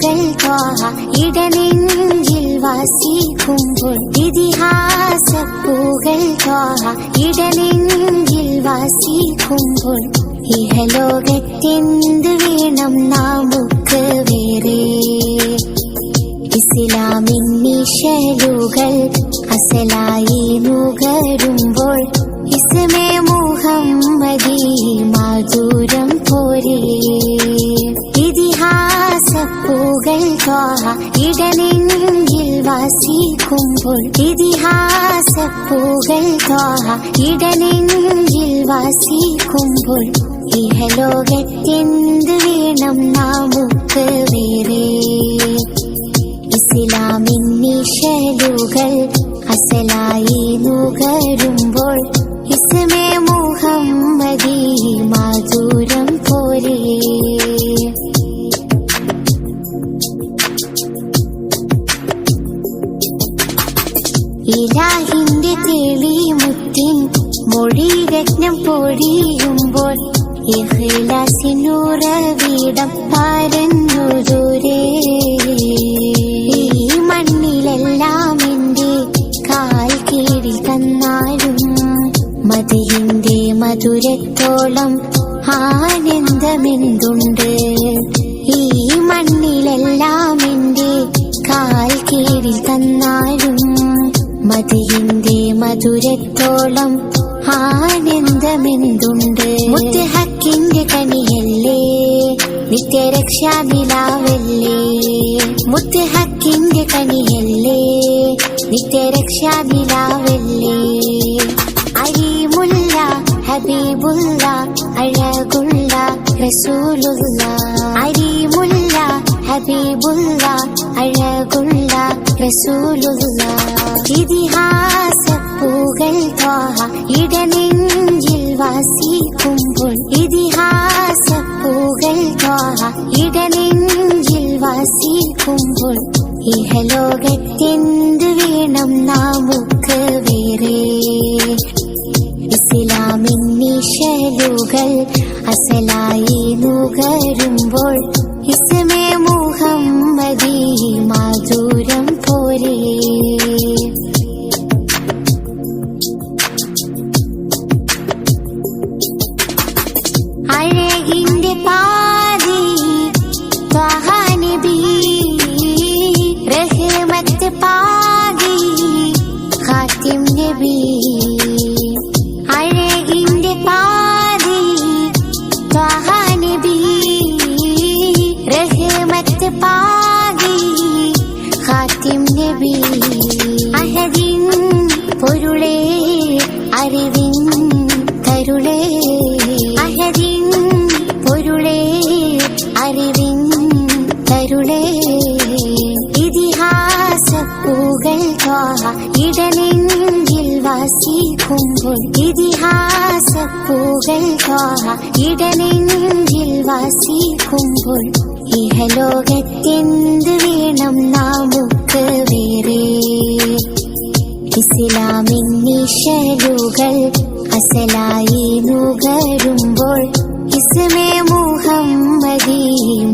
പൂകൾ ത്വാഹ ഇടനെഞ്ചിൽ വസിക്കുമ്പോൾ ഇതിഹാസ പൂകൾ ത്വാഹ ഇടനെഞ്ചിൽ വസിക്കുമ്പോൾ ഇഹലോകത്തെന്ത് വേണം നമുക്ക് വേറെ ഇസ്ലാമിൻ നിശലുകൾ അസലായി നുകരുമ്പോൾ ഇസ്മേ മുഹമ്മദി മാധുരം പോരെ ഇതിഹാസ പൂകൾ ത്വാഹ ഇടനെഞ്ചിൽ വസിക്കുമ്പോൾ ഇതിഹാസ പൂകൾ ത്വാഹ ഇടനെഞ്ചിൽ വസിക്കുമ്പോൾ ഇഹലോകത്തെന്ത് വേണം നമുക്ക് വേറെ ഇസ്ലാമിൻ നിശലുകൾ അസലായി നുകരുമ്പോൾ ഇസ്മേ മുഹമ്മദി മാധുരം പോരെ ഇലാഹിന്റെ തെളിമുത്തിൻ മൊഴിരത്നം പൊഴിയുമ്പോൾ ഇഖ്ലാസിനുറവിടം പരന്നു ദൂരെ ഈ മണ്ണിലെല്ലാം എന്റെ കാൽ കീഴിൽ തന്നാലും മദഹിന്റെ മധുരത്തോളം ആനന്ദമെന്തുണ്ട് ഈ മണ്ണിലെല്ലാം എന്റെ കാൽ കീഴിൽ തന്നാലും മദഹിന്റെ മധുരത്തോളം ആനന്ദമെന്തുണ്ട് മുത്തഹക്കിന്റെ കനിയല്ലേ നിത്യരക്ഷാനിലാവല്ലേ മുത്തഹക്കിന്റെ കനിയല്ലേ നിത്യരക്ഷാനിലാവല്ലേ അലീമുല്ല ഹബീബുല്ല അഴകുള്ള റസൂലുള്ള അലീമുല്ല ഹബീബുല്ല അഴകുള്ള റസൂലുള്ള ഇതിഹാസ പൂകൾ ത്വാഹ ഇടനെഞ്ചിൽ വസിക്കുമ്പോൾ ഇതിഹാസ പൂകൾ ത്വാഹ ഇടനെഞ്ചിൽ വസിക്കുമ്പോൾ ഇഹലോകത്തെന്ത് വേണം നമുക്ക് വേറെ ഇസ്ലാമിൻ നിശലുകൾ അസലായി നുകരുമ്പോൾ ഇസ്മേ മുഹമ്മദി മാധുരം പോരെ അഴകിന്റെ പാതി ത്വാഹ നബി റഹ്മത്ത് പാകി ഖാതിം നബി അഴകിന്റെ പാതി ത്വാഹ നബി റഹ്മത്ത് പാകി ഖാതിം നബി അഹദിൻ പൊരുളേ അറിവിൻ കരുളേ അഹദിൻ പൊരുളേ അറിവിൻ കരുളേ ഇതിഹാസ പൂകൾ ത്വാഹ ഇടനെഞ്ചിൽ വസിക്കുമ്പോൾ ഇതിഹാസ പൂകൾ ത്വാഹ ഇടനെഞ്ചിൽ വസിക്കുമ്പോൾ ഇഹലോകത്തെന്ത് വേണം നമുക്ക് വേറെ ഇസ്ലാമിൻ നിശലുകൾ അസലായി നുകരുമ്പോൾ ഇസ്മേ മുഹമ്മദി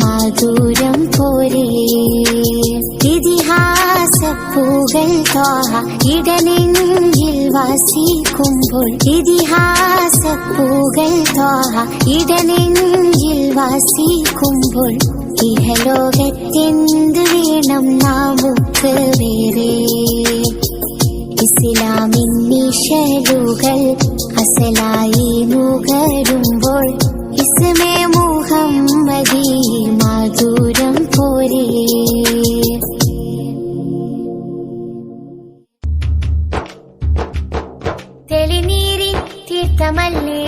മാധുരം പോരെ ഇതിഹാസ പൂകൾ ത്വാഹ ഇടനെഞ്ചിൽ വസിക്കുമ്പോൾ ഇതിഹാസ പൂകൾ ത്വാഹ ഇടനെഞ്ചിൽ വസിക്കുമ്പോൾ ഇഹലോകത്തെന്ത് വേണം നമുക്ക് വേറെ ഇസ്ലാമിൻ നിശലുകൾ അസലായി നുകരുമ്പോൾ ഇസ്മേ മുഹമ്മദി മാധുരം പോരെ തെളിനീരിൻ തീർത്ഥമല്ലേ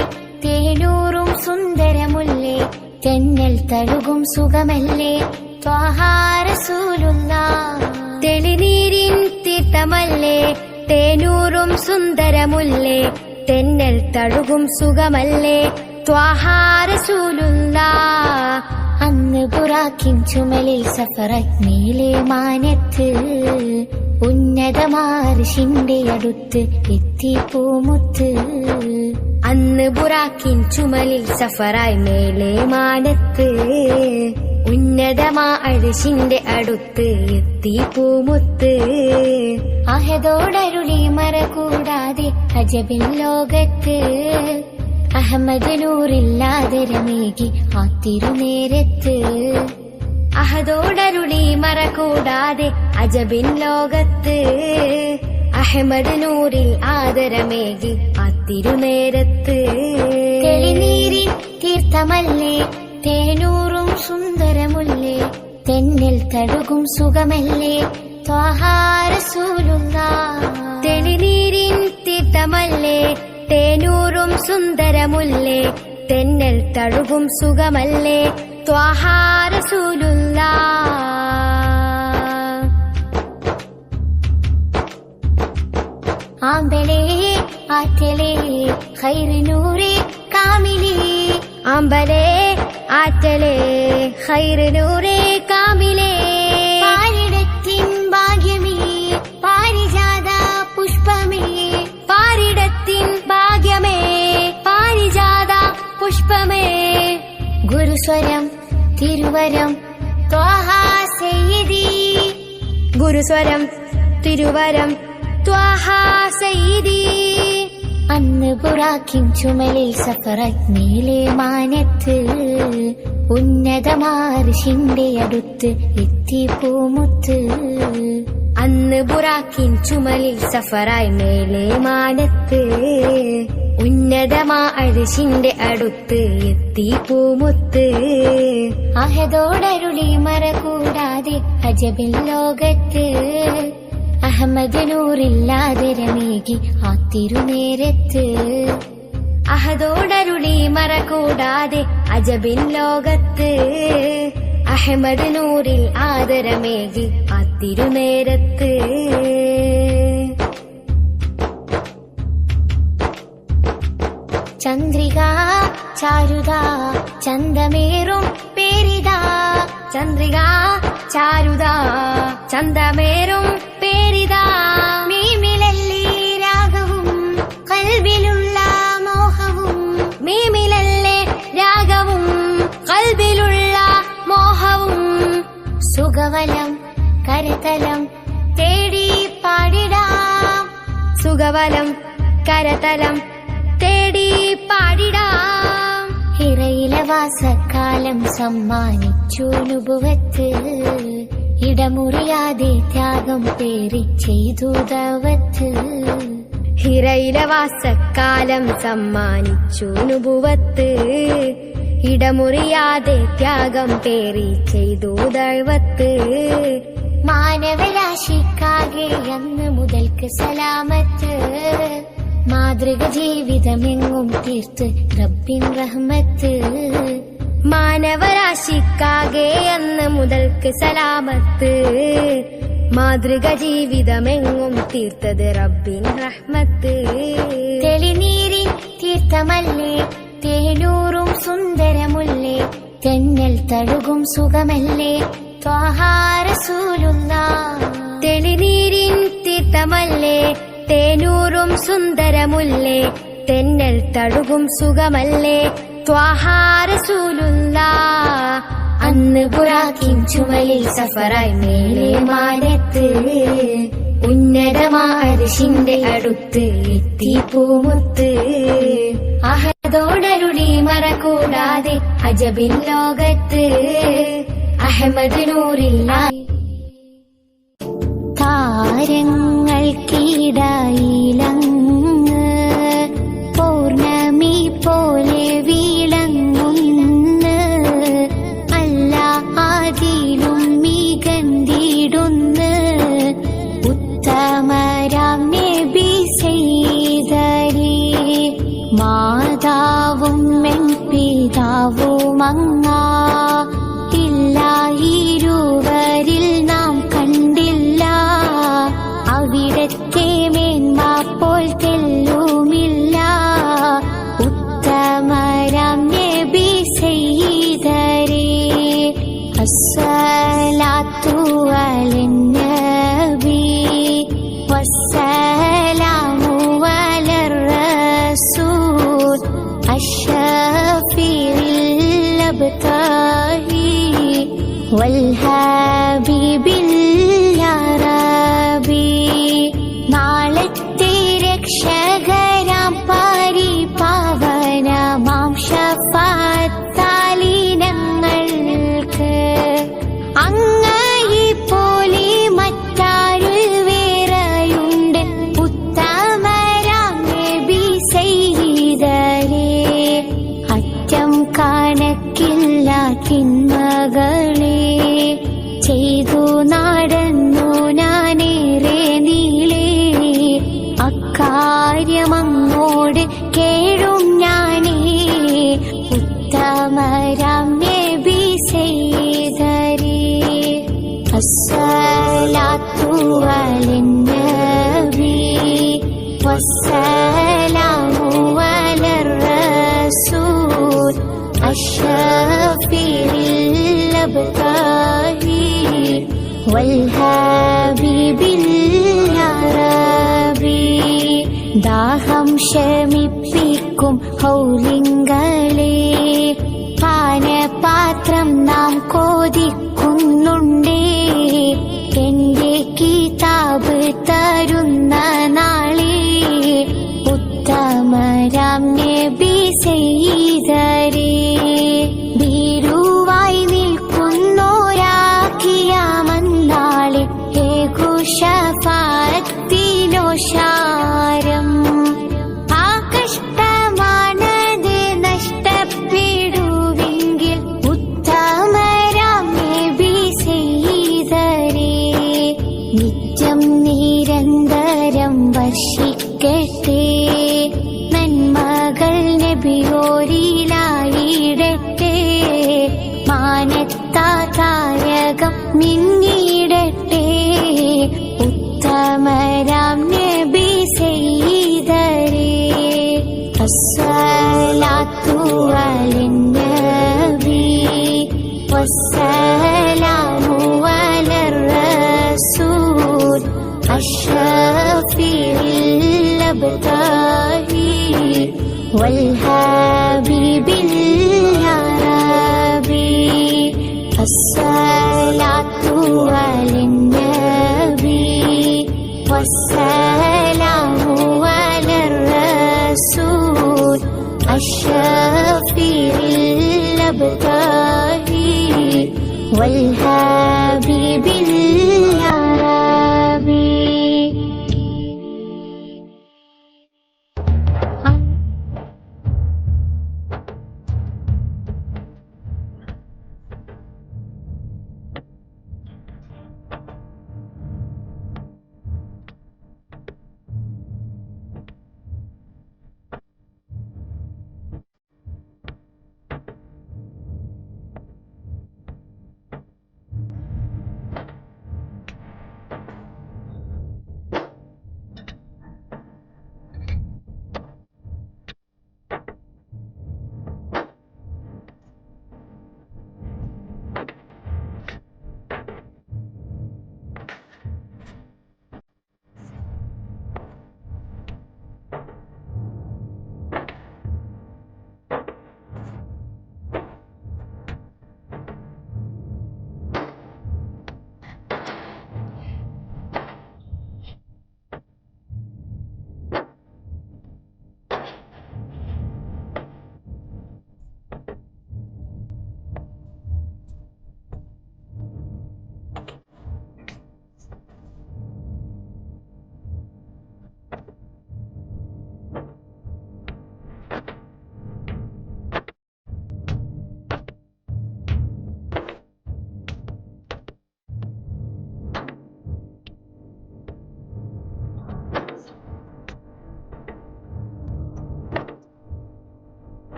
തേനൂറും സുന്ദരമുല്ലേ തെന്നൽ തഴുകും സുഖമല്ലേ ത്വാഹ റസൂലുള്ളാഹ് തെളിനീരിൻ തീർത്ഥമല്ലേ തേനൂറും സുന്ദരമുല്ലേ തെന്നൽ തഴുകും സുഖമല്ലേ ത്വാഹ റസൂലുള്ളാഹ് അന്ന് ബുറാക്കിൻ ചുമലിൽ സഫറജ്ഞയിലെ മാനത്ത് ഉന്നതമാർഷിന്റെ അടുത്ത് എത്തി പൂമുത്ത് അന്ന് ബുറാക്കിൻ ചുമലിൽ സഫറായി മേലെ മാനത്ത് ഉന്നതമാ അർശിന്റെ അടുത്ത് എത്തി പൂമുത്ത്. അഹദോടരുളി മറകൂടാതെ അജബിൻ ലോകത്ത്. അഹമ്മദ് നൂറില്ലാതരമേകി ആ തിരുനേരത്ത്. അഹദോടരുളി മറകൂടാതെ അജബിൻ ലോകത്ത്. അഹമ്മദ് നൂറിൽ ആദരമേകി ആ തിരുനേരത്ത്. തെളിനീരിൻ തീർത്ഥമല്ലേ തേനൂറും സുന്ദരമുല്ലേ. തെന്നിൽ തഴുകും സുഖമല്ലേ ത്വാഹാ റസൂലുള്ളാഹ്. തെളിനീരിൻ തീർത്ഥമല്ലേ തേനൂറും സുന്ദരമുല്ലേ. തെന്നൽ തഴുകും സുഖമല്ലേ ത്വാഹാ റസൂലുള്ളാഹ്. ആമ്പലേ ആറ്റലേ ഖൈറ് നൂറേ കാമിലേ. ആമ്പലേ ആറ്റലേ ഖൈറ് നൂറേ കാമിലേ. പാരിടത്തിൻ ഭാഗ്യമേ പാരിജാത പുഷ്പമേ. പാരിടത്തിൻ ഭാഗ്യമേ പാരിജാത പുഷ്പമേ. ഗുരുസ്വരം തിരുവരം ത്വാഹാ സയ്യിദി. ഗുരുസ്വരം തിരുവരം ത്വാഹാ സയ്യിദി. അന്ന് ബുറാക്കിൻ ചുമലിൽ സഫറജ്മീലെ മാനത്ത്. ഉന്നതമാർഷിന്റെ അടുത്ത് എത്തി പൂമുത്ത്. അന്ന് ബുറാക്കിൻ ചുമലിൽ സഫറായി മേലെ മാനത്ത്. ഉന്നതമാ അർശിന്റെ അടുത്ത് എത്തി പൂമുത്ത്. അഹദോടരുളി മറകൂടാതെ അജബിൻ ലോകത്ത്. അഹമ്മദ് നൂറില്ലാതരമേകി ആ തിരുനേരത്ത്. അഹദോടരുളി മറകൂടാതെ അജബിൻ ലോകത്ത്. അഹമ്മദ് നൂറിൽ ആദരമേകി ആ തിരുനേരത്ത്. ചന്ദ്രിക ചാരുത ചന്തമേറും പേരിതാ. ചന്ദ്രിക ചാരുത ചന്തമേറും പേരിതാ. മീമിലല്ലി രാഗവും കൽബിലുള്ള മോഹവും. മീമിലല്ലേ രാഗവും കൽബിലുള്ള മോഹവും. സുഖവലം കരതലം തേടി പാടിടാം. സുഖവലം കരതലം തേടി പാടിടാം. ഹിറയിലെ വാസക്കാലം സമ്മാനിച്ചു നുബുവത്ത്. ഇടമുറിയാതെ ത്യാഗം പേറി ചെയ്തു ദഅവത്ത്. ഹിറയിലെ വാസക്കാലം സമ്മാനിച്ചു നുബുവത്ത്. ഇടമുറിയാതെ ത്യാഗം പേറി ചെയ്തു ദഅവത്ത്. മാനവരാശിക്കാകെ അന്ന് മുതൽക്ക് സലാമത്ത്. മാതൃക ജീവിതമെങ്ങും തീർത്ത് റബ്ബിൻ റഹ്മത്ത്. മാനവരാശിക്കാകെ അന്ന് മുതൽക്ക് സലാമത്ത്. മാതൃക ജീവിതമെങ്ങും തീർത്തത് റബ്ബിൻ റഹ്മത്ത്. തെളിനീരിൻ തീർത്ഥമല്ലേ തേനൂറും സുന്ദരമുല്ലേ. തെന്നൽ തഴുകും സുഖമല്ലേ ത്വാഹാ റസൂലുള്ളാഹ്. തെളിനീരിൻ തീർത്ഥമല്ലേ തേനൂറും സുന്ദരമുല്ലേ. തെന്നൽ തഴുകും സുഖമല്ലേ ത്വാഹാ റസൂലുള്ളാഹ്. അന്ന് ബുറാക്കിൻ ചുമലിൽ സഫറായി മേലെ മാനത്ത്. ഉന്നതമാ അർശിന്റെ അടുത്ത് എത്തി പൂമുത്ത്. അഹദോടരുളി മറകൂടാതെ അജബിൻ ലോകത്ത്. അഹമ്മദ് നൂറില്ല. താരങ്ങൾക്കിടയിലങ്ങ് പൗർണമി പോലെ വിളങ്ങുന്ന്. അല്ല അതിലും മികന്തിടുന്ന്. ഉത്തമരാം നബി സയ്യിദരേ. മാതാവും മെൻ പിതാവുമങ്ങ. ഇല്ല ഇരുവരിൽ നാം കണ്ടില്ല. അവിടത്തെ മേന്മ പോൽ തെല്ലുമില്ല. ഉത്തമരാം നബി സയ്യിദരേ. അസ്സലാത്തു അലൻ നബി വസ്സലാമു അലർ റസൂൽ അഷ്റഫിൽ അബ്താഹി വൽഹാബിബില്ലാറബി നാളത്തെ രക്ഷകരാം പരിപാവനമാം ശഫാഅത്താലിനങ്ങൾക്ക് അങ്ങയെ പോലെ മറ്റാരു വേറെയുണ്ട് ഉത്തമരാം നബി സയ്യിദരേ അറ്റം കണക്കില്ല തിന്മകളെ ചെയ്തു നടന്നു ഞാനേറെ നീളേ അക്കാര്യമങ്ങോട് കേഴും ഞാനേ ഉത്തമരാം നബി സയ്യിദരേ അസ്സലാത്തു അലന്നബി വസ്സലാമു അലർ റസൂൽ അഷ്റഫിൽ അബ്താഹി വൽഹാബിബില്ലാറബി ദാഹം ശമിപ്പിക്കും ഹൗലിങ്ങളെ പാനപാത്രം നാം കോതിക്കുന്നുണ്ടേ എന്റെ കിതാബ് തരുന്ന നാളെ ഉത്തമരാം നബി സയ്യിദരേ ഭീരുവായി നിൽക്കുന്നോരാക്കിയാമന്നാളെ ഏകു ശഫാഅത്തിനോശാരം ആ കഷ്ടമാണത് നഷ്ടപ്പെടുവെങ്കിൽ ഉത്തമരാം നബി സയ്യിദരേ നിത്യം നിരന്തരം വർഷിക്കട്ടെ നന്മകൾ നബിയോരിലായിടട്ടെ മാനത്താ താരകം മിന്നിടട്ടെ ഉത്തമരാം നബി സയ്യിദരേ അസ്സലാത്തു അലന്നബി വസ്സലാമു അലർ റസൂൽ അഷ്റഫിൽ അബ്താഹി വൽഹാബിബില്ലാറബി അസ്സലാത്തു അലന്നബി വസ്സലാമു അലർ റസൂൽ അഷ്റഫിൽ അബ്താഹി വൽഹാബിബില്ലാറബി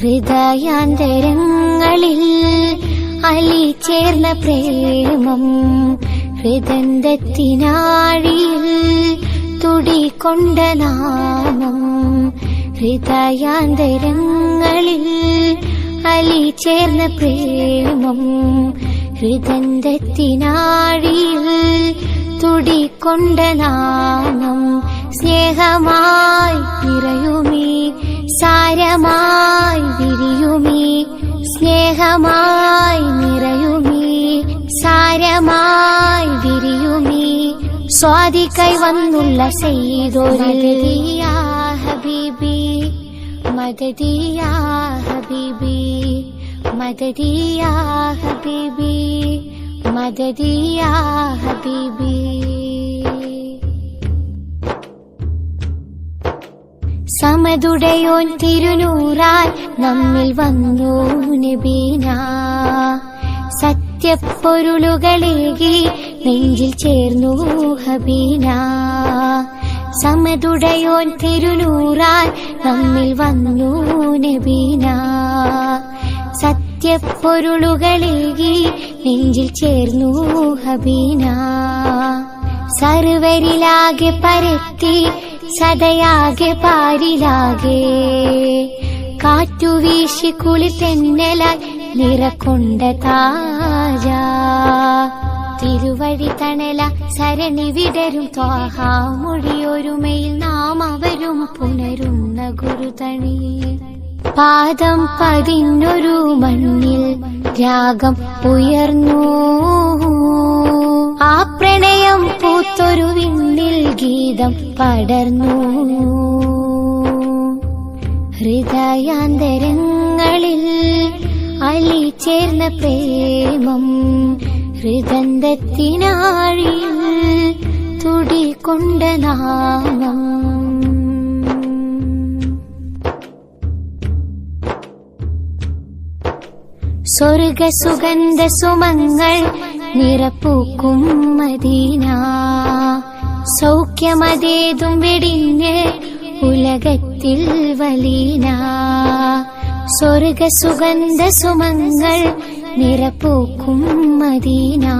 ഹൃദയാന്തരങ്ങളിൽ അലി ചേർന്ന പ്രേമം ഹൃദന്തത്തിനാഴിയിൽ തുടികൊണ്ട നാമം. ഹൃദയാന്തരങ്ങളിൽ അലി ചേർന്ന പ്രേമം ഹൃദന്തത്തിനാഴിയിൽ തുടികൊണ്ട നാമം. സ്നേഹമായി നിറയുമീ സാരമായി വിരിയുമീ. സ്നേഹമായി നിറയുമീ സാരമായി വിരിയുമീ. സ്വാതി കൈവന്നുള്ള സെയ്തൊരിയാ ഹബീബി മദദിയാ ഹബീബി മദദിയാ ഹബീബി മദദിയാ ഹബീബി. സമതുടയോൻ തിരുനൂറാൽ നമ്മിൽ വന്നു നബീന. സത്യപ്പൊരുളുകളേകി നെഞ്ചിൽ ചേർന്നു ഹബീന. സമതുടയോൻ തിരുനൂറാൽ നമ്മിൽ വന്നു നബീന. സത്യപ്പൊരുളുകളേകി നെഞ്ചിൽ ചേർന്നു ഹബീന. സർവരിലാകെ പരത്തി സദയാകെ പാരിലാകെ കാറ്റുവീശി കുളിർ തെന്നലായി നിറക്കൊണ്ട താജ. തിരുവഴി തണല സരണി വിടരും ത്വാഹാ മൊഴിയൊരുമയിൽ നാം അവരും പുണരുന്ന ഗുരുതണി. പാദം പതിഞ്ഞൊരു മണ്ണിൽ രാഗം ഉയർന്നു. ആ പ്രണയം പൂത്തൊരു വിണ്ണിൽ ഗീതം പടർന്നു. ഹൃദയാന്തരങ്ങളിൽ അലി ചേർന്ന പ്രേമം ഹൃദന്തത്തിനാഴിയിൽ തുടികൊണ്ട നാമം. സ്വർഗ സുഗന്ധ സുമങ്ങൾ നിറപ്പൂക്കും മദീന. സൗഖ്യമതേതും വെടിഞ്ഞ് ഉലകത്തിൽ വലീന. സ്വർഗ സുഗന്ധ സുമങ്ങൾ നിറപ്പൂക്കും മദീന.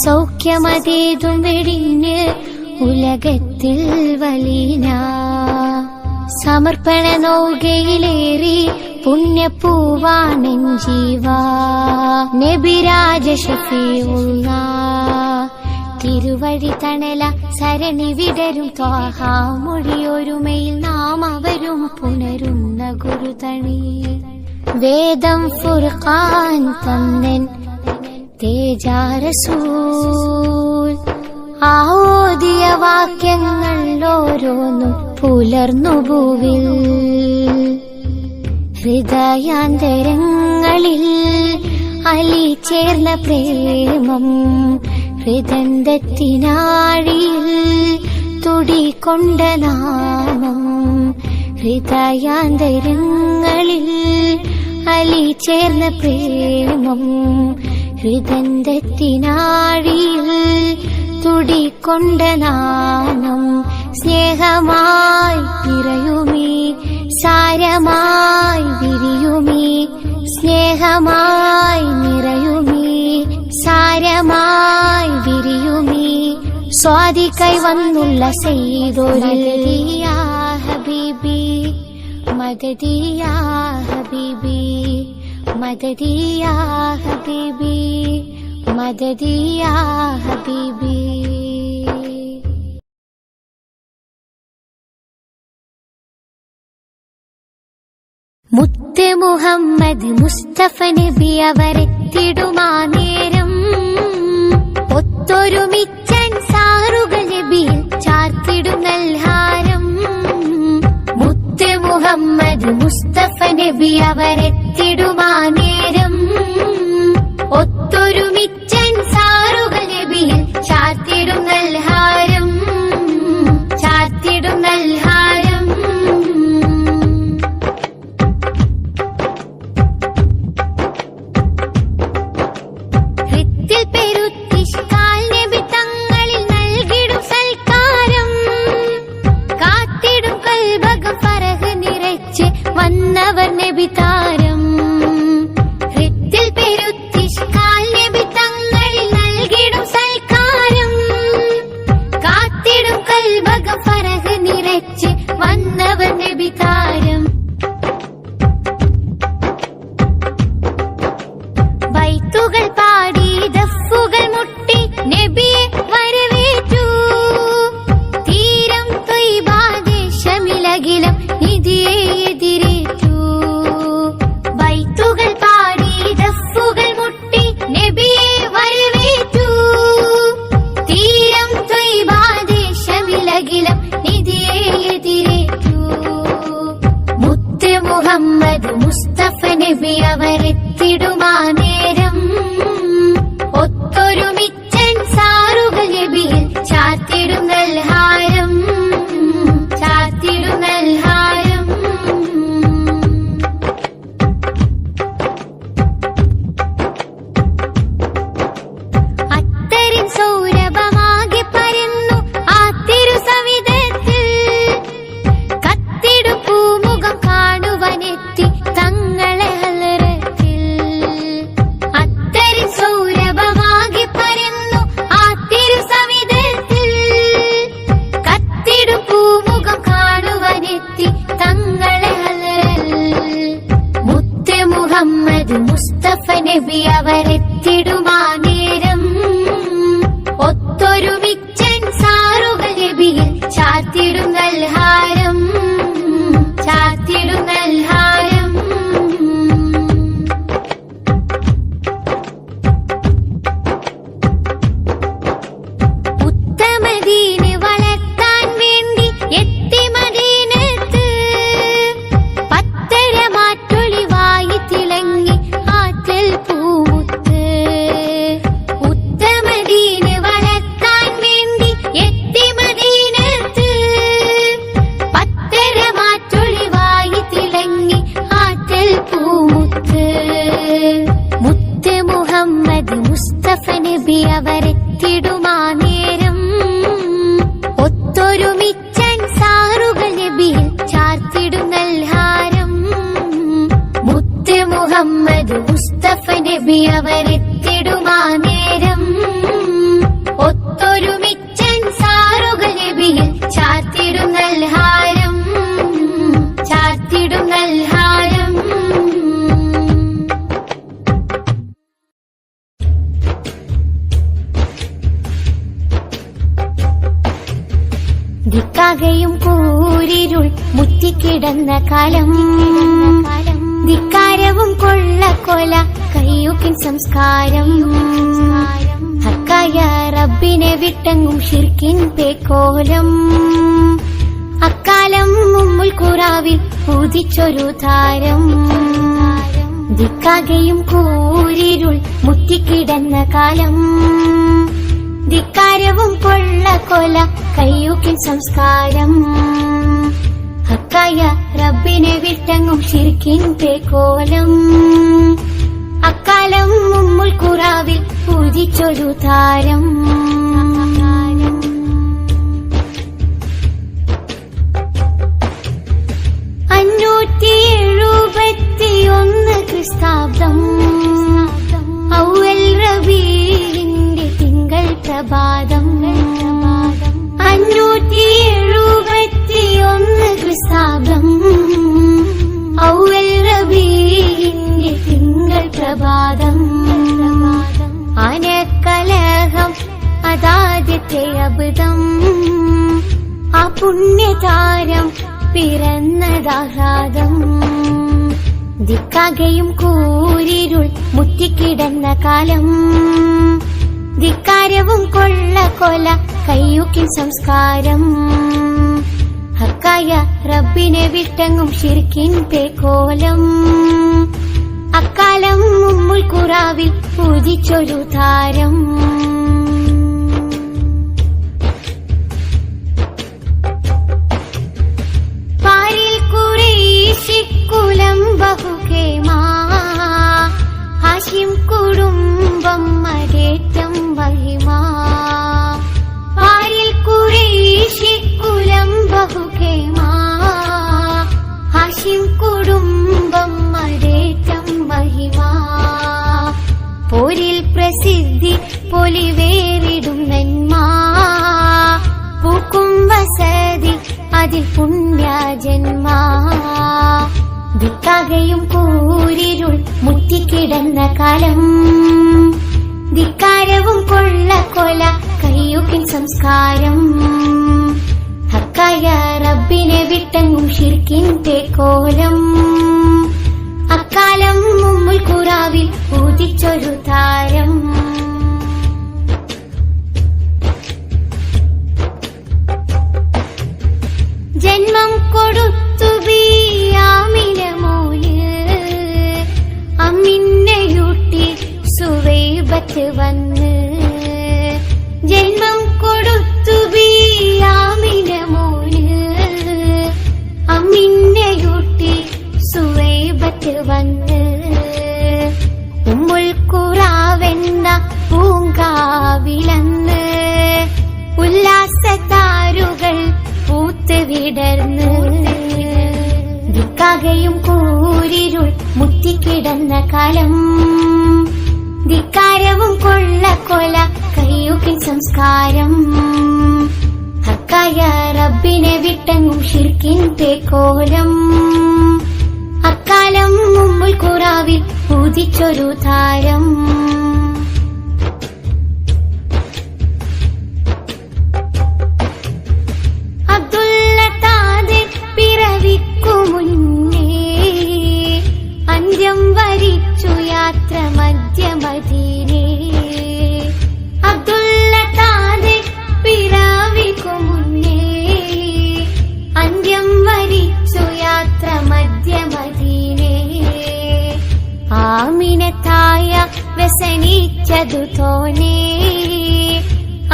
സൗഖ്യമതേതും വെടിഞ്ഞ് ഉലകത്തിൽ വലീന. സമർപ്പണ നൗകയിലേറി പുണ്യപ്പൂവാണെൻ ജീവാ നബിരാജ ഷഫീഉള്ള. തിരുവഴി തണല സരണി വിടരും ത്വാഹാ മൊഴിയൊരുമയിൽ നാം അവരും പുണരുന്ന ഗുരുതണി. വേദം ഫുർഖാൻ തന്നൻ തേജാ റസൂൽ. ആ ഓതിയ വാക്യങ്ങൾ ഓരോന്നും പുലർന്നു ഭൂവിൽ. ഹൃദയാന്തരങ്ങളിൽ അലി ചേർന്ന പ്രേമം ഹൃദന്തത്തിനാഴിയിൽ തുടികൊണ്ട നാമം. ഹൃദയാന്തരങ്ങളിൽ അലി ചേർന്ന പ്രേമം ഹൃദന്തത്തിനാഴിയിൽ തുടികൊണ്ട നാമം. സ്നേഹമായി നിറയുമീ സാരമായി വിരിയുമീ. സ്നേഹമായി നിറയുമീ സാരമായി വിരിയുമീ. സ്വാതി കൈവന്നുള്ള സെയ്തൊരിയാ ഹബീബി മദദിയാ ഹബീബി മദദിയാ ഹബീബി മദദിയാ ഹബീബി. മുത്ത് മുഹമ്മദ് മുസ്തഫ നബി അവരെത്തിടുമാ നേരം. ഒത്തൊരുമിച്ചൻ സാറുകൾ നബിയിൽ ചാർത്തിടും നൽഹാരം. മുത്ത് മുഹമ്മദ് മുസ്തഫ നബി അവരെത്തിടുമാ നേരം. ഒത്തൊരുമിച്ചൻ സാറുകൾ നബിയിൽ ചാർത്തിടും നൽഹാരം. ചാർത്തിടും നൽഹാരം. വന്ന വന്നവർ നബി താരം. ഹൃത്തിൽ പെരുത്തിഷ്കാൽ നബി തങ്ങളിൽ നൽകിടും സൽക്കാരം. കാത്തിടും കൽബകം ഫറഹ് നിറച്ച് വന്നവർ നബി താരം. ബൈത്തുകൾ പാടി ദഫ്ഫുകൾ മുട്ടി നബിയെ വരവേറ്റു. തീരം ത്വയ്ബാദേശമിലകിലം നിധിയെ എതിരേറ്റു. ബൈത്തുകൾ പാടി ദഫ്ഫുകൾ മുട്ടി നബിയെ വരവേറ്റു. തീരം ത്വയ്ബാദേശമിലകിലം നിധിയെ എതിരേറ്റു. മുത്ത് മുഹമ്മദ് മുസ്തഫ നബി അവരെത്തിടുമാ നേരം. ഒത്തൊരുമിച്ചൻ സാറുകൾ നബിയിൽ ചാർത്തിടും നൽഹാരം. ചാർത്തിടും നൽഹാരം. അത്തരിൻ സൗരഭമാകെ പരന്നു ആ തിരുസവിധത്തിൽ. കത്തിടും പൂമുഖം കാണുവാനെത്തി തങ്ങളെ ഹലറത്തിൽ. അത്തരിൻ സൗരഭമാകെ പരന്നു ആ തിരുസവിധത്തിൽ. കത്തിടും പൂമുഖം കാണുവാനെത്തി തങ്ങളെ ഹലറൽ. മുത്ത് മുഹമ്മദ് മുസ്തഫ നബി അവരെത്തിടുമാ നേരം. ഒത്തൊരുമിച്ചൻ സാറുകൾ നബിയിൽ ചാർത്തിടും നൽഹാരം. ചാർത്തിടും നൽഹാരം. ഉത്തമദീന് വളർത്താൻ വേണ്ടി എത്തി മദീനത്ത്. പത്തരമാറ്റൊളിവായി തിളങ്ങി ആറ്റൽ പൂമുത്ത്. ഉത്തമദീന് വളർത്താൻ വേണ്ടി എത്തി മദീനത്ത്. പത്തരമാറ്റൊളിവായി തിളങ്ങി ആറ്റൽ പൂമുത്ത്. മുത്ത് മുഹമ്മദ് മുസ്തഫ നബി അവരെത്തിടുമാ നേരം. ഒത്തൊരുമിച്ചൻ സാറുകൾ നബിയിൽ ചാർത്തിടും നൽഹാരം. മുത്ത് മുഹമ്മദ് മുസ്തഫ നബി അവരെത്തിടുമാ നേരം. ഒത്തൊരുമിച്ചൻ സാറുകൾ നബിയിൽ ചാർത്തിടും നൽഹാരം. ചാർത്തിടും നൽഹാരം. ദിക്കാകയും കൂരിരുൾ മുറ്റിക്കിടന്ന കാലം. ധിക്കാരവും കൊള്ളക്കൊല കയ്യൂക്കിൻ സംസ്കാരം. ഹക്കായ റബ്ബിനെ വിട്ടെങ്ങും ഷിർക്കിൻ പേക്കോലം. അക്കാലം മുമ്മുൽ ഖുറാവിൽ പൂതിച്ചൊരു താരം. ദിക്കാകയും കൂരിരുൾ മുറ്റിക്കിടന്ന കാലം. ധിക്കാരവും കൊള്ളക്കൊല കയ്യൂക്കിൻ സംസ്കാരം. ഹക്കായ റബ്ബിനെ വിട്ടെങ്ങും ഷിർക്കിൻ പേക്കോലം. അക്കാലം മുമ്മുൽ ഖുറാവിൽ പൂജിച്ചൊരു താരം. 571 ക്രിസ്താബ്ദം. ഔവൽ റബീഇന്റെ തിങ്കൾ പ്രഭാതം. 571 ക്രിസ്താബ്ദം. ഔവൽ റബീഇന്റെ തിങ്കൾ പ്രഭാതം. ആനക്കലഹം അതാദ്യത്തെ അബുദം. ആ പുണ്യതാരം പിറന്നതാഹ്ലാദം. ദിക്കാകയും കൂരിരുൾ മുറ്റിക്കിടന്ന കാലം. ധിക്കാരവും കൊള്ളക്കൊല കയ്യൂക്കിൻ സംസ്കാരം. ഹക്കായ റബ്ബിനെ വിട്ടെങ്ങും ഷിർക്കിൻ പേക്കോലം. അക്കാലം മുമ്മുൽ ഖുറാവിൽ പൂജിച്ചൊരു താരം. പാരിൽ ഖുറൈശിക്കുലം ബഹുകേമാ. ഹാഷിം കുടുംബം മരേറ്റം മഹിമാ. പാരിൽ ഖുറൈശിക്കുലം ബഹുകേമാ. ഹാഷിം കുടുംബം അതിൽ പുണ്യജന്മ ദിക്കാകയും കൂരിരുൾ മുറ്റിക്കിടന്ന കാലം ധിക്കാരവും കൊള്ള കയ്യൂക്കിൻ സംസ്കാരം ഹക്കായ റബ്ബിനെ വിട്ടെങ്ങും ഷിർക്കിന്റെ കോലം അക്കാലം ഉമ്മുൽ ഖുറാവിൽ പൂജിച്ചൊരു താരം ജന്മം കൊടുത്തു ബിയാമിന മോല് അമ്മിന്നയൂട്ടി സുവൈബത്ത് വന്ന് ജന്മം കൊടുത്തു ബിയാമിന മോല് അമ്മിന്നയൂട്ടി സുവൈബത്ത് വന്ന് ഉമ്മുൽ ഖുറാവെന്ന പൂങ്കാവിലന്ന് ഉല്ലാസത്താരുകൾ പൂത്ത് വിടർന്ന് ദിക്കാകയും കൂരിരുൾ മുറ്റിക്കിടന്ന കാലം ധിക്കാരവും കൊള്ള കയ്യൂക്കിൻ സംസ്കാരം ഹക്കായ റബ്ബിനെ വിട്ടെങ്ങും ഷിർക്കിന്റെ കോലം അക്കാലം ഉമ്മുൽ ഖുറാവിൽ പൂജിച്ചൊരു താരം അന്ത്യം വരിച്ചു യാത്ര മധ്യമദീനേ അബ്ദുള്ള താതെ പിറവിക്കു മുന്നേ അന്ത്യം വരിച്ചു യാത്ര മധ്യമദീനേ ആമിനത്തായ വ്യസനിച്ചതു തോനേ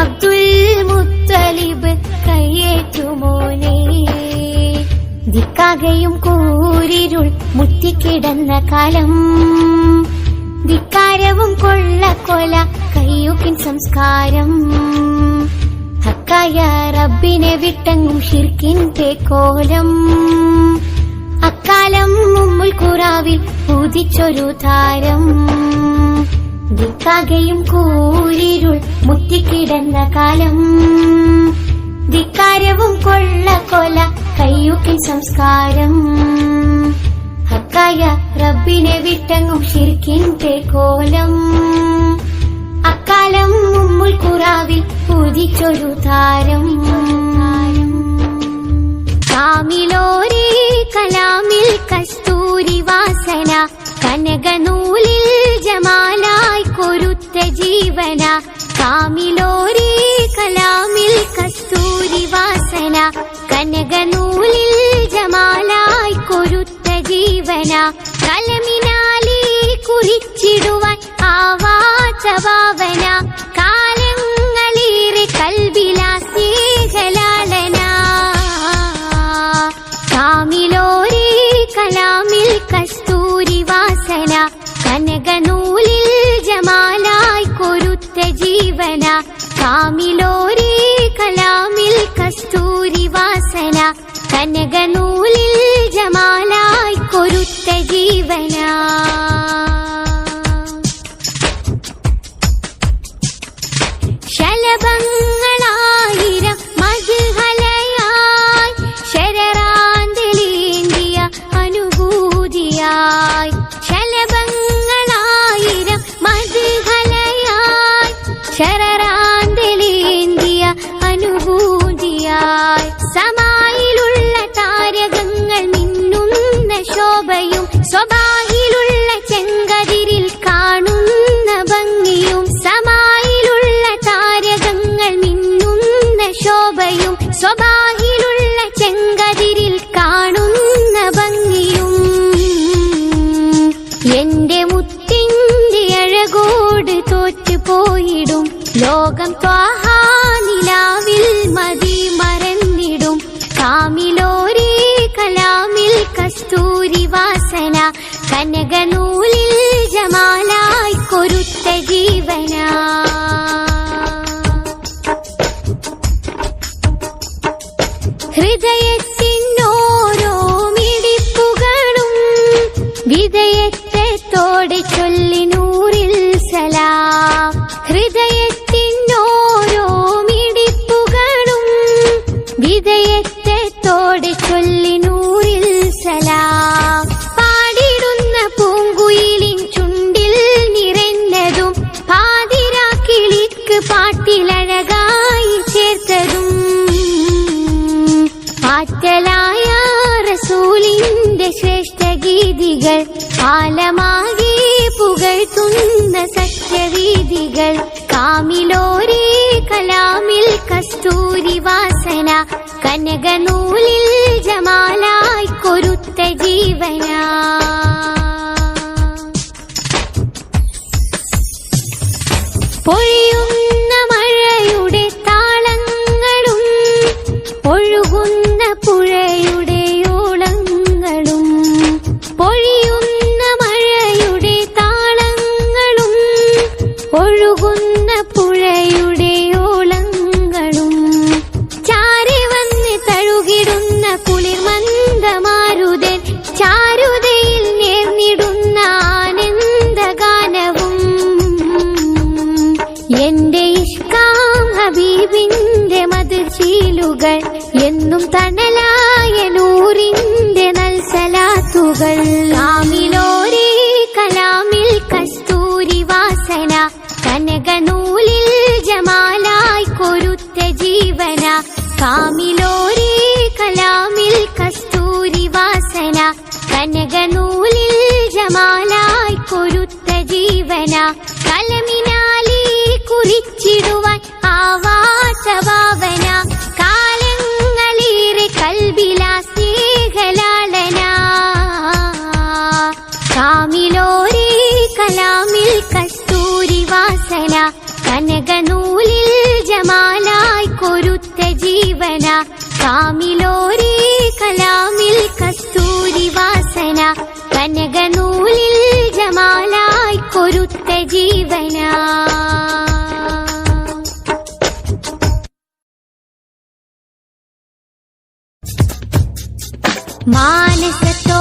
അബ്ദുൽ മുത്തലിബ് കയ്യേറ്റുമോനേ ദിക്കാകയും കൂരിരുൾ മുറ്റിക്കിടന്ന കാലം ധിക്കാരവും കൊള്ള കയ്യൂക്കിൻ സംസ്കാരം ഹക്കായ റബ്ബിനെ വിട്ടെങ്ങും ഷിർക്കിന്റെ കോലം അക്കാലം ഉമ്മുൽ ഖുറാവിൽ പൂജിച്ചൊരു താരം ദിക്കാകയും കൂരിരുൾ മുറ്റിക്കിടന്ന കാലം ധിക്കാരവും കൊള്ള കയ്യൂക്കിൻ സംസ്കാരം ഹക്കായ റബ്ബിനെ വിട്ടെങ്ങും ഷിർക്കിന്റെ കോലം അക്കാലം ഉമ്മുൽ ഖുറാവിൽ പൂജിച്ചൊരു താരം കാമിലോരേ കലാമിൽ കസ്തൂരി വാസന കനകനൂലിൽ ജമാലായി കൊരുത്ത ജീവന കാമിലോരേ കലാമിൽ കസ്തൂരി വാസന കനകനൂലിൽ ജമാലായി കൊരുത്ത ജീവന കലമിനാലി കുറിച്ചിടുവാൻ ആവാത്ത ഭാവന കാലങ്ങളേറെ കൽബിലാസ്നേഹലാളന കാമിലോരേ കലാമിൽ കസ്തൂരി വാസന കനകനൂലിൽ ജമാലായി കൊരുത്ത ജീവന കാമിലോരേ കലാമിൽ കസ്തൂരി വാസന കനകനൂലിൽ ജമാലായി കൊരുത്ത ജീവന ശലഭങ്ങളായിരം മധുഹലയായി ശരറാന്തലേന്തിയ അനുഭൂതിയായി ശലഭങ്ങളായിരം മധുഹലയായി ശരറാന്തലേന്തിയ അനുഭൂതിയായി സമായിലുള്ള താരകങ്ങൾ മിന്നുന്ന ശോഭയും സ്വഭാഹിലുള്ള ചെങ്കതിരിൽ കാണുന്ന ഭംഗിയും സമായിലുള്ള താരകങ്ങൾ മിന്നുന്ന ശോഭയും സ്വഭാഹിലുള്ള ചെങ്കതിരിൽ കാണുന്ന ഭംഗിയും എന്റെ മുത്തിന്റെ അഴകോട് തോറ്റുപോയിടും ലോകം ത്വാഹാ നിലാവിൽ മതി മറന്നിടും കാമിലോരേ കലാമിൽ കസ്തൂരി വാസന കനകനൂലിൽ ജമാലായി കൊരുത്ത ജീവന ഹൃദയത്തിനോരോ മിടിപ്പുകളും വിധേയത്വത്തോടെ ചൊല്ലി നൂറിൽ സലാം ഹൃദയത്തിനോരോ മിടിപ്പുകളും വിധേയത്വത്തോടെ വീതികൾ കാലമാകെ പുകഴ്ത്തുന്ന സത്യവീതികൾ കാമിലോരേ കലാമിൽ കസ്തൂരി വാസന കനകനൂലിൽ ജമാലായി കൊരുത്ത ജീവന പൊഴിയുന്ന മഴയുടെ താളങ്ങളും ഒഴുകുന്ന പുഴയുടെ ഓളങ്ങളും പൊഴിയുന്ന മഴയുടെ താളങ്ങളും ഒഴുകുന്ന പുഴയുടെ ഓളങ്ങളും ചാരി വന്ന് തഴുകിടുന്ന കുളിർമന്ദമാരുതൻ ചാരുതയിൽ നേർന്നിടുന്ന ആനന്ദഗാനവും എന്റെ ഇഷ്കാം ഹബീബിന്റെ മധുശീലുകൾ എന്നും തണലായ നൂറിന്റെ നൽസലാത്തുകൾ കാമിലോരേ കലാമിൽ കസ്തൂരി വാസന കനകനൂലിൽ ജമാലായി കൊരുത്ത ജീവന കാമിലോരേ കലാമിൽ കസ്തൂരി വാസന കനകനൂലിൽ ജമാലായി കൊരുത്ത ജീവന കലമിനാലി കുറിച്ചിടുവാൻ ആവാസഭാവന കാലങ്ങളേറെ കൽബിലാ സ്നേഹലാളന കാമിലോരേ കലാമിൽ കസ്തൂരി വാസന കനകനൂലിൽ ജമാലായി കൊരുത്ത ജീവന കാമിലോരേ കലാമിൽ കസ്തൂരി വാസന കനകനൂലിൽ ജമാലായി കൊരുത്ത ജീവന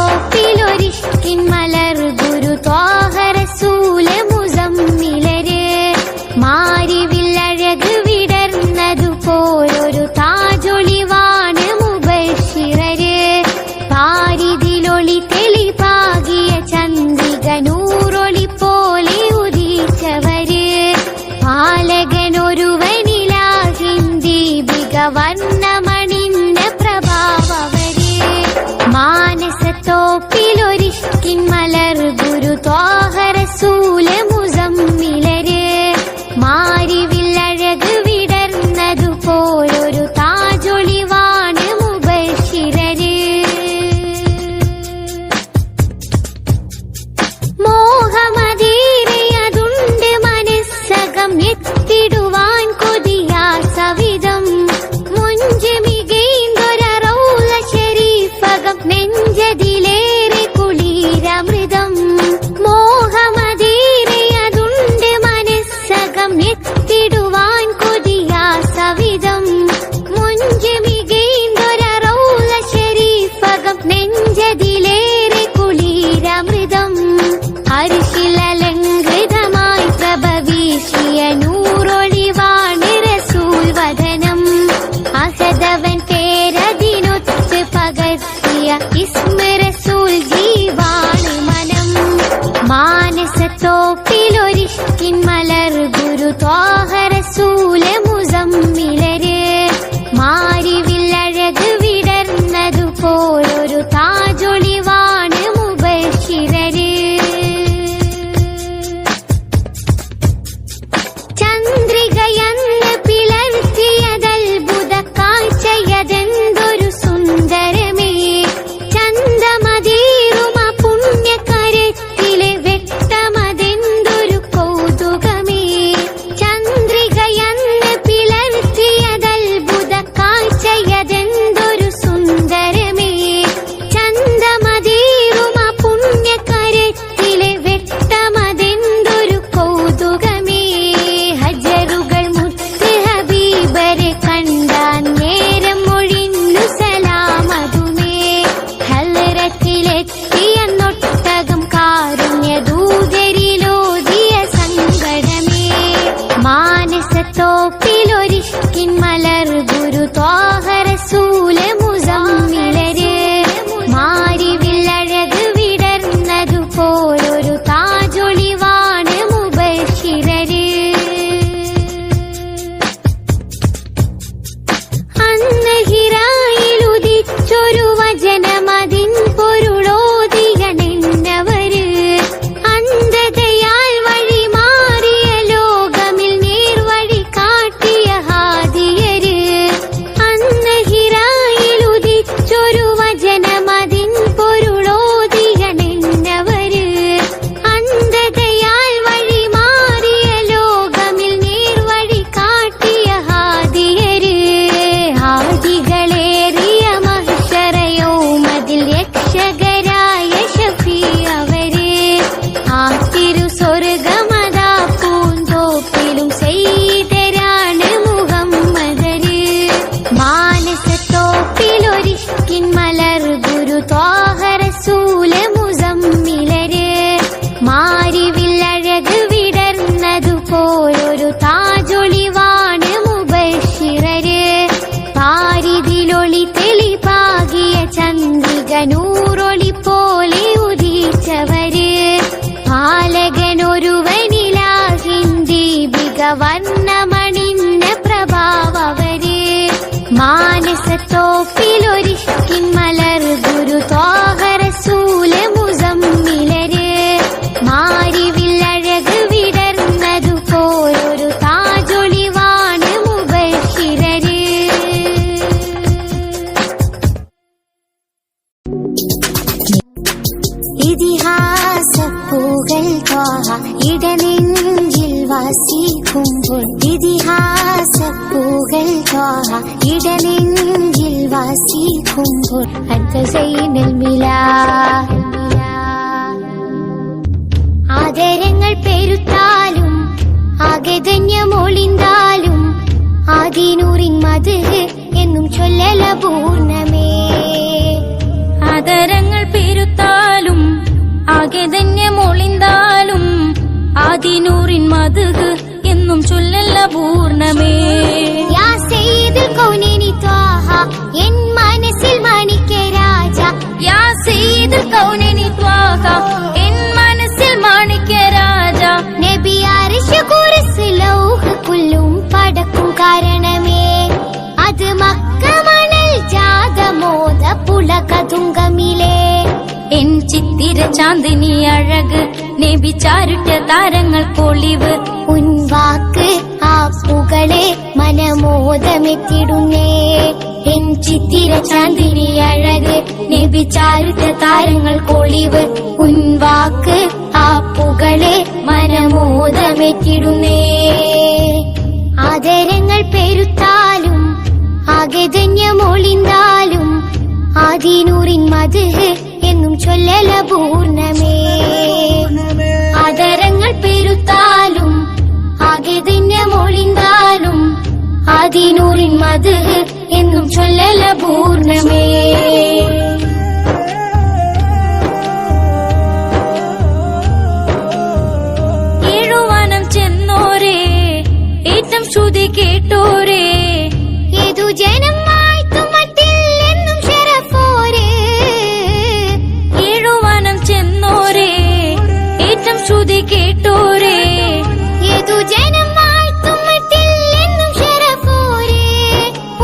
മാനസത്തോപ്പിലൊരിഷ്കിൻ മലർ ഗുരു ത്വാഹ റസൂല മുസമ്മിലര് മാരിവില്ലഴക് വിടർന്നതുപോലൊരു താജൊളിവാണ് മുബശ്ശിറര് പാരിതിലൊളി തെളിപാകിയ ചന്ദ്രിക നൂറൊളി പോലെ ഉദിച്ചവര് പാലകനൊരുവനിലാഹിൻ ദീപിക വർണ്ണമണിഞ്ഞ പ്രഭാവവര് മാനസത്തോപ്പിലൊരിഷ്കിൻ മലർ ഗുരു ത്വാഹ റസൂല മുസമ്മിലര് മാരിവില്ലഴക് വിടർന്നതുപോലൊരു താജൊളിവാണ് മുബശ്ശിറര് മോഹമതീരയതുണ്ട് മനസ്സകം എത്തിടുവാൻ കൊതിയാ സവിധം മുഞ്ചമികൈന്തൊരറൗല ശരീഫകം നെഞ്ചതിലേറെ കുളിരമൃതം മോഹമതീരയതുണ്ട് മനസ്സകം എത്തിടുവാൻ കൊതിയാ സവിധം മുഞ്ചമികൈന്തൊരറൗല ശരീഫകം നെഞ്ചതിലേറെ കുളിരമൃതം അരിശിലലങ്കൃതമായി പ്രഭവീശിയ നൂറൊളിവാണ് റസൂൽ വദനം അഹദവൻ പേരതിനൊത്ത് പകർത്തിയ ഇസ്മ റസൂൽ ജീവാണ് മനം മാനസത്തോപ്പിലൊരിഷ്കിൻ മലർ ഗുരു ത്വാഹ റസൂല മുസമ്മിലര് മാരിവില്ലഴക് വിടർന്നതുപോലൊരു താജൊളിവാണ് മുബശ്ശിറര് ചന്ദ്രികയന്ന് പിളർത്തിയതത്ഭുത കാഴ്ചയതെന്തൊരു സുന്ദരമേ ചന്തമതീറുമ പുണ്യകരത്തിലെ വ്യക്തമതെന്തൊരു കൗതുകമേ ചന്ദ്രികയന്ന് പിളർത്തിയത ഇതിഹാസപ്പൂകൾ ത്വാഹ ഇടനെഞ്ചിൽ വസിക്കുമ്പോൾ ഇതിഹാസപ്പൂകൾ ത്വാഹ ഇടനെഞ്ചിൽ വസിക്കുമ്പോൾ അത്തസൈനൽ മിലാ ആദരങ്ങൾ പെരുത്താലും ആകെധന്യമൊളിന്താലും ആദിനൂറിൻ മദ്ഹ് എന്നും ചൊല്ലല പൂർണ്ണമേ. ആദരങ്ങൾ പെരുത്താലും ആകെധന്യമൊളിന്താലും ആദിനൂറിൻ മദ്ഹ് എന്നും ചൊല്ലല പൂർണ്ണമേ. യാ സയ്യിദുൽ കൗനൈനി ത്വാഹ എൻ മനസ്സിൽ മാണിക്യ രാജ. യാ സയ്യിദുൽ കൗനൈനി ത്വാഹ എൻ മനസ്സിൽ മാണിക്യ രാജ. നബി അർശ് കുർസി ലൗഹ് കുല്ലും പടക്കും കാരണമേ. അത് മക്ക മണൽ ജാതമോദ പുളകതുങ്കമിലേ. എൻ ചിത്തിര ചാന്ദിനി അഴക് നബി ചാരുട്ട താരങ്ങൾ പൊളിവ്. ഉൻവാക്ക് ആ പുകളെ മനമോദമെത്തിടുന്നേ. എൻ ചിത്തിര ചാന്ദിനി അഴക് നബി ചാരുട്ട താരങ്ങൾ പൊളിവ്. ഉൻവാക്ക് ആ പുകളെ മനമോദമെത്തിടുന്നേ. ആദരങ്ങൾ പെരുത്താലും ആകെധന്യമൊളിന്താലും ആദിനൂറിൻ മദ്ഹ് എന്നും ചൊല്ലല പൂർണ്ണമേ. ആദരങ്ങൾ പെരുത്താലും ആകെധന്യമൊളിന്താലും ആദിനൂറിൻ മദ്ഹ് എന്നും ചൊല്ലല പൂർണ്ണമേ. ഏഴുവാനം ചെന്നോരേ ഏറ്റം ശ്രുതി കേട്ടോരേ. ഏതു ജനം വാഴ്ത്തും മട്ടിൽ എന്നും ശരഫോരേ. ഏഴുവാനം ചെന്നോരേ ഏറ്റം ശ്രുതി കേട്ടോരേ. ഏതു ജനം വാഴ്ത്തും മട്ടിൽ എന്നും ശരഫോരേ.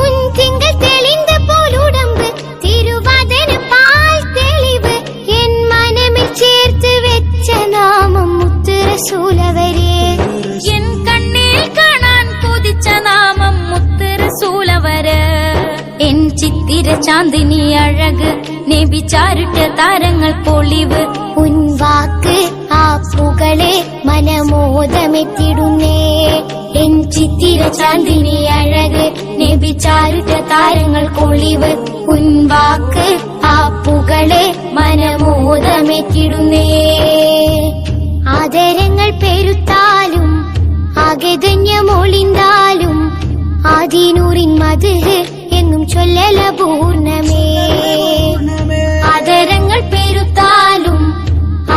ഉൻ തിങ്കൾ തെളിந்த പോലുടമ്പ് തിരുവാതിര പാൽ തെളിവ്. എൻ മനമിൽ ചേർത്ത് വെച്ച നാമം മുത്ത് റസൂലവരേ. എൻ കണ്ണിൽ കാണാൻ കൊതിച്ച നാമം മുത്ത് റസൂലവര്. എൻ ചിത്തിര ചാന്ദിനി അഴക് നബി ചാരുട്ട താരങ്ങൾ പൊളിവ്. ഉൻവാക്ക് ആ പുകളെ മനമോദമെത്തിടുന്നേ. എൻ ചിത്തിര ചാന്ദിനി അഴക് നബി ചാരുട്ട താരങ്ങൾ പൊളിവ്. ഉൻവാക്ക് ആ പുകളെ മനമോദമെത്തിടുന്നേ. ആദരങ്ങൾ പെരുത്താലും ആകെധന്യമൊളിന്താലും ആദിനൂറിൻ മദ്ഹ് എന്നും ചൊല്ലല പൂർണ്ണമേ. ആദരങ്ങൾ പെരുത്താലും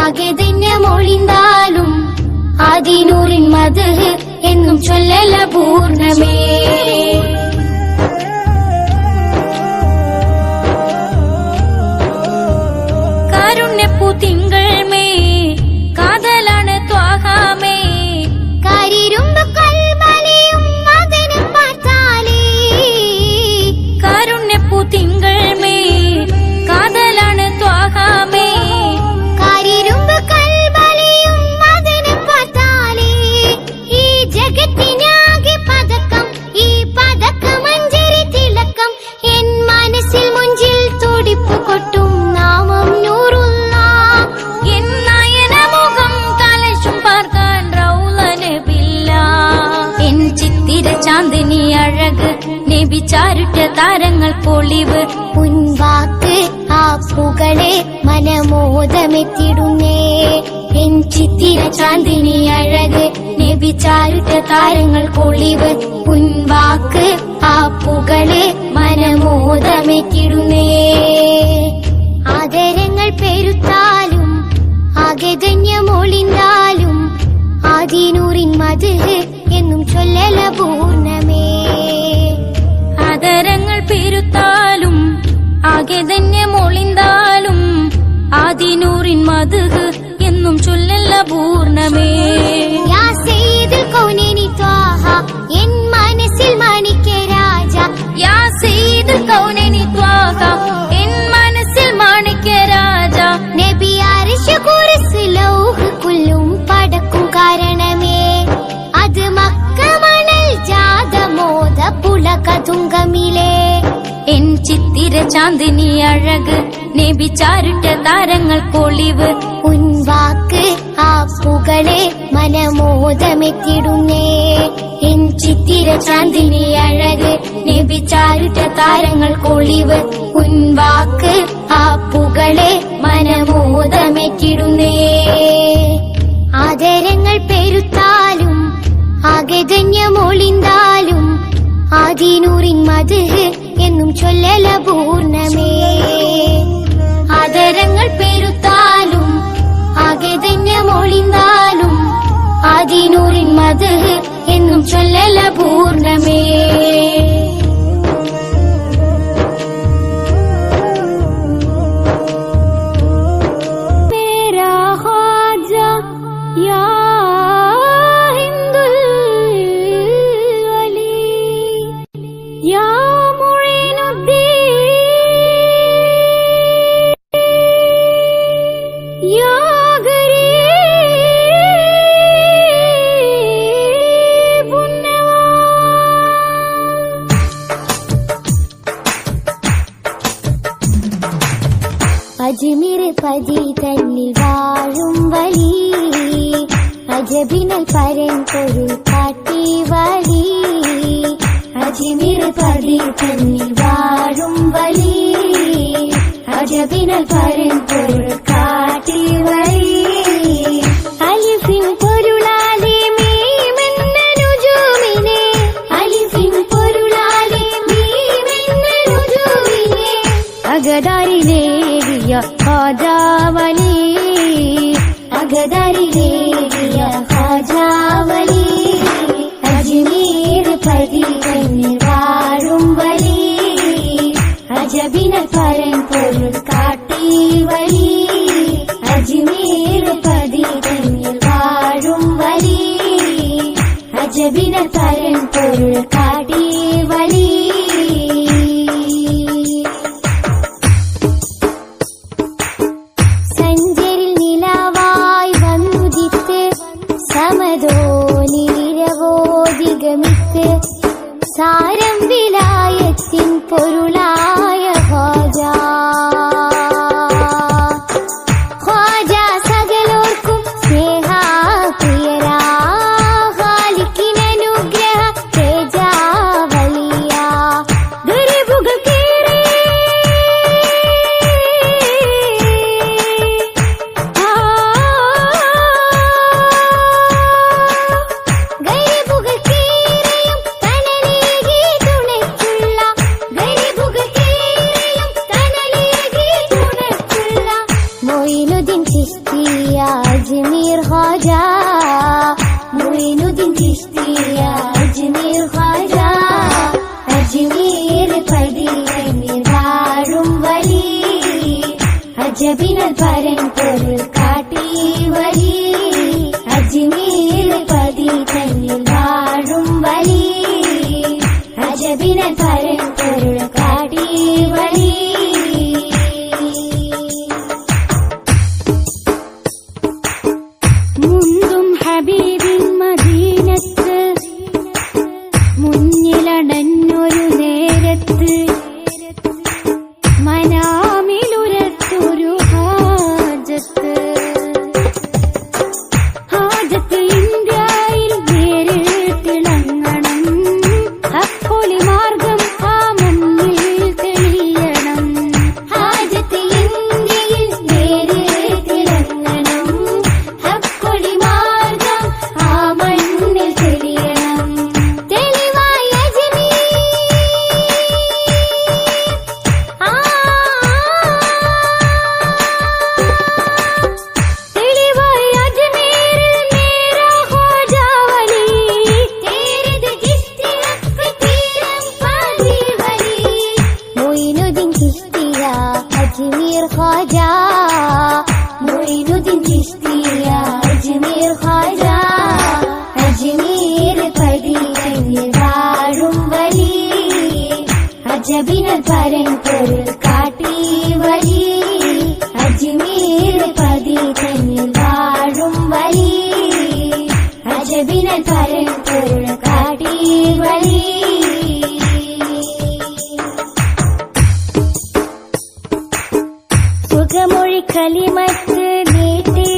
ആകെധന്യമൊളിന്താലും ആദിനൂറിൻ മദ്ഹ് എന്നും ചൊല്ലല പൂർണ്ണമേ. കാരുണ്യപ്പൂ തിങ്കൾ മേ കാതലാണ് ത്വാഹാമേ. കരിരുമ്പ് കൽബലിയും മകനും പാർത്താലേ. കാരുണ്യപ്പൂ തിങ്കൾ മേ കാതലാണ് ത്വാഹാമേ. കരിരുമ്പ് കൽബലിയും മകനും പാർത്താലേ. ഈ ജഗത്തിനാകെ പതക്കം, ഈ പതക്കമഞ്ചരി തിളക്കം. എൻ മനസ്സിൽ മുഞ്ചിൽ തുടിപ്പ് കൊട്ടും നാമം നൂറുള്ള. എൻ നയനമുഖം കലശും പാർക്കാൻ റൗള നബില്ല. എൻ ചിത്തിര ചാന്ദിനി അഴക് നബി ചാരുട്ട താരങ്ങൾ പൊളിവ്. ഉൻവാക്ക് ആ പുകളെ മനമോദമെത്തിടുന്നേ. എൻ ചിത്തിര ചാന്ദിനി അഴക് നബി ചാരുട്ട താരങ്ങൾ പൊളിവ്. ഉൻവാക്ക് ആ പുകളെ മനമോദമെത്തിടുന്നേ. ആദരങ്ങൾ പെരുത്താലും ആകെധന്യമൊളിന്താലും ആദിനൂറിൻ മദ്ഹ് എന്നും ചൊല്ലല പൂർണ്ണമേ. ആദരങ്ങൾ പെരുത്താലും ആകെധന്യമൊളിന്താലും ആദിനൂറിൻ മദ്ഹ് എന്നും ചൊല്ലല പൂർണ്ണമേ. യാ സയ്യിദുൽ കൗനൈനി ത്വാഹ എൻ മനസ്സിൽ മാണിക്യ രാജ. യാ സയ്യിദുൽ കൗനൈനി ത്വാഹ എൻ മനസ്സിൽ മാണിക്യ രാജ. നബി അർശ് കുർസി ലൗഹ് കുല്ലും പടക്കും കാരണമേ. അത് മക്ക മണൽ ജാതമോദ പുളകതുങ്കമിലേ. എൻ ചിത്തിര ചാന്ദിനി അഴക് നബി ചാരുട്ട താരങ്ങൾ പൊളിവ്. മനമോദമെത്തിടുന്നേ എൻ ചിത്തിര ചാന്ദിനി അഴക് നബി ചാരുറ്റ താരങ്ങൾ കൊളിവ് ഉൻവാക്ക് ആ പുകളെ മനമോദമെത്തിടുന്നേ ആദരങ്ങൾ പെരുത്താലും ആകെഗണ്യമൊളിന്താലും ആദിനൂറിൻ മദ്ഹ് എന്നും ചൊല്ലല പൂർണ്ണമേ ആദരങ്ങൾ പെരുത്താലും ആകെഗണ്യമൊളിന്താലും ആദിനൂറിൻ മദ്ഹ് എന്നും ചൊല്ലല പൂർണ്ണമേ അജ്മീർ പതി തന്നിൽ വാഴും വലി അജബിനൽ പരൻ പൊരുൾ കാട്ടി വലി അജ്മീർ പതി തന്നിൽ വാഴും വലി അജബിനൽ പരൻ പൊരുൾ കാട്ടി വലി അലിഫിൻ പൊരുളാലെ മീമെന്ന നുജൂമിനെ അലിഫിൻ പൊരുളാലെ മീമെന്ന നുജൂമിനെ അഗദാരിലെ ഖാജാ വലി അഗദാരിലേറിയ ഖാജാ വലി അജ്മീർ പതി തന്നിൽ വാഴും വലി അജബിനൽ പരൻ പൊരുൾ കാട്ടി വലി അജ്മീർ പതി തന്നിൽ വാഴും വലി അജബിനൽ പരൻ പൊരുൾ കാട്ടി വലി സാരം വിലായത്തിൻ പൊരുളായ ഖാജാ ഖാജാ സകലോർക്കും സ്നേഹപ്രിയരാ ഖാലിഖിനനുഗ്രഹ തേജാവലിയ ഗരീബുകൾക്കേറെ അജ്മീർ ഖാജാ മുഈനുദ്ദീൻ ചിശ്തിയ അജ്മീർ ഖാജാ അജ്മീർ പതി തന്നിൽ വാഴും വലി അജബിനൽ പരൻ പൊരുൾ കാട്ടി വലി അജ്മീർ പതി തന്നിൽ വാഴും വലി അജബിനൽ പരൻ പൊരുൾ കാട്ടി വലി ഹബീബിൻ മദീനത്ത് മുന്നിലടഞ്ഞൊരു നേരത്ത് മനാമിലുരത്തൊരു ഹാജത്ത് ഹാജത്ത് ഇന്ത്യയിൽ നേരിൽ തിളങ്ങണം അപ്പൊളി മാർഗം ആ മണ്ണിൽ തെളിയണം ഹാജത്ത് ഇന്ത്യയിൽ നേരിൽ തിളങ്ങണം അപ്പൊളി അജ്മീർ ഖാജാ മുഈനുദ്ദീൻ ചിശ്തിയ അജ്മീർ ഖാജാ അജ്മീർ പതി തന്നിൽ വാഴും വലി അജബിനൽ പരൻ പൊരുൾ കാട്ടി വലി അജ്മീർ പതി തന്നിൽ വാഴും വലി അജബിനൽ പരൻ പൊരുൾ കാട്ടി വലി സുഖമൊഴി കലിമത്ത് നീട്ടി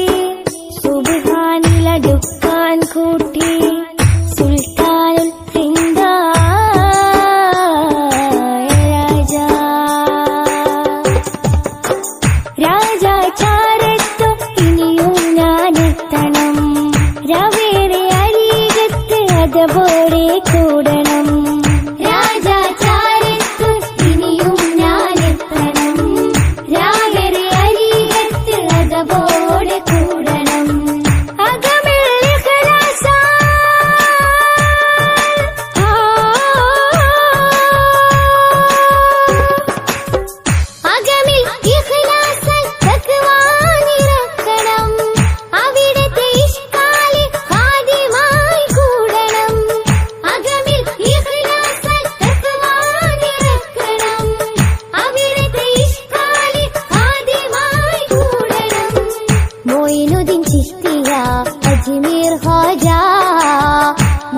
അജബോടെ കൂടണം. രാജാചാരത്തു ഇനിയും ഞാനെത്തണം. രാഗരെ അരികത്ത് അജബോടെ കൂടണം. അകമിൽ ഇഖ്ലാസാൽ അകമിൽ ഇഖ്ലാസാൽ തഖ്വാ നിറക്കണം. അവിടത്തെ ഇഷ്കാലി ഖാദിമായി കൂടണം. അകമിൽ ഇഖ്ലാസാൽ തഖ്വാ നിറക്കണം. അവിടത്തെ ഇഷ്കാലി ഖാദിമായി കൂടണം. മൊയ്നുദ്ദീൻ ചിശ്തിയ അജ്മീർ ഖാജ,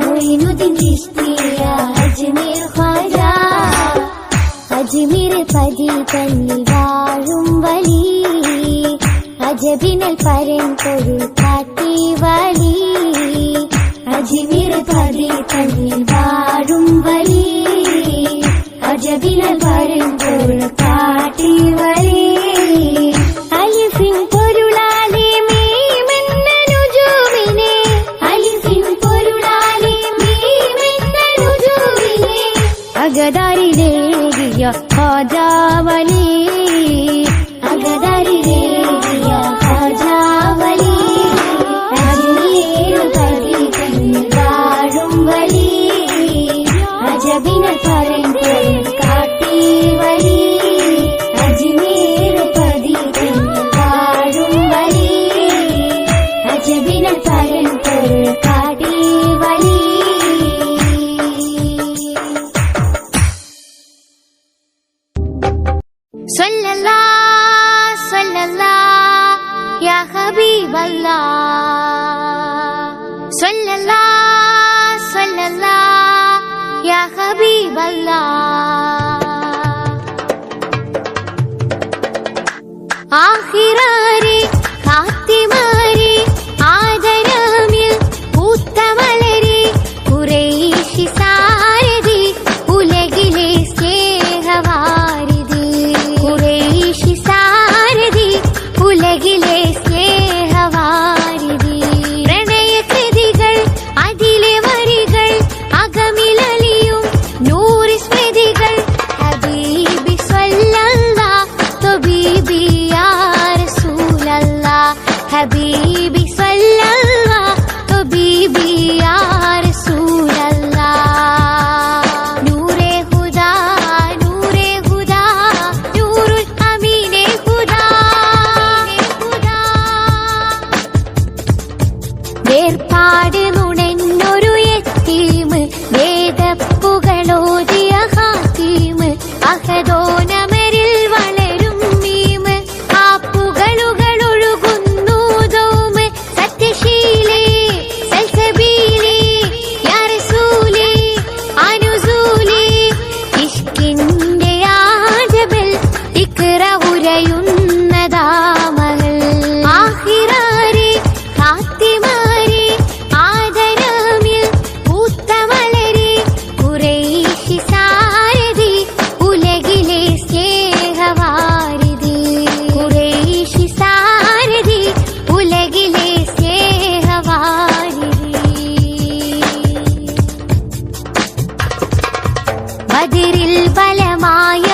മൊയ്നുദ്ദീൻ ചിശ്തിയ അജ്മീർ ഖാജ. അജ്മീർ പതി തന്നിൽ വാഴും വലി, അജബിനൽ പരമ്പൊരുൾ കാട്ടി വലി. അജ്മീർ പതി തന്നിൽ വാഴും വലി, അജബിനൽ പരമ്പൊരുൾ കാട്ടി വലി. അലിഫിൻ പൊരുളാലെ മീമെന്ന നുജൂമിനെ, അലിഫിൻ പൊരുളാലെ മീമെന്ന നുജൂമിനെ. അഗദാരിലേകിയ ഖാജ വലി, അഗദാരിലേകിയ ഖാജ വലി. അജ്മീർ പതി തന്നിൽ വാഴും വലി, അജബിനൽ പരമ്പൊരുൾ കാട്ടി വലി. അജ്മീർ പതി തന്നിൽ വാഴും വലി, അജബിനൽ പരമ്പൊരുൾ കാട്ടി വലി. സല്ലല്ലാഹ് സല്ലല്ലാഹ് യാ ഹബീബല്ലാഹ്, സല്ലല്ലാഹ് സല്ലല്ലാഹ് യാ ഹബീബല്ലാഹ്. ആഖിറാരെ ഖാത്തിമാരെ ആദരമിൽ പൂത്തമലരെ ഖുറൈശി സാരഥി ഉലകിലെ സ്നേഹവാരിധി. ഖുറൈശി സാരഥി ഉലകിലെ സ്നേഹവാരിധി. പ്രണയകൃതികൾ അതിലെ വരികൾ അകമിലലിയും നൂറ് സ്മൃതികൾ. ഹബീബി സ്വല്ലല്ലാഹ് തബീബി യാ റസൂലല്ലാഹ്. ഹബീബി സ്വല്ലല്ലാഹ് തബീബി യാ റസൂലല്ലാഹ്. നൂറേ ഹുദാ നൂറേ ഹുദാ നൂറുൽ അമീനേ ഹുദാ. വേർപാട് നുണഞ്ഞൊരു യത്തീം, വേദപ്പുകളോതിയ ഹാത്തീം. അഹദോനമരിൽ വളരും മീം, ആപ്പുകളുകളൊഴുകുന്നു ദോം. സത്യശീലേ സൽസബീലേ യാ റസൂലേ അനുസൂലേ. ഇഷ്കിന്റെ ആജബിൽ ഇക്റ ഉരയുന്നതാമകൾ. ആഖിറാരെ ഖാത്തിമാരെ ആദരമിൽ പൂത്തമലരെ ഖുറൈശി സാരഥി ഉലകിലെ സ്നേഹവാരിധി. ഖുറൈശി സാരഥി ഉലകിലെ സ്നേഹവാരിധി. ബദരിൽ ബലമായ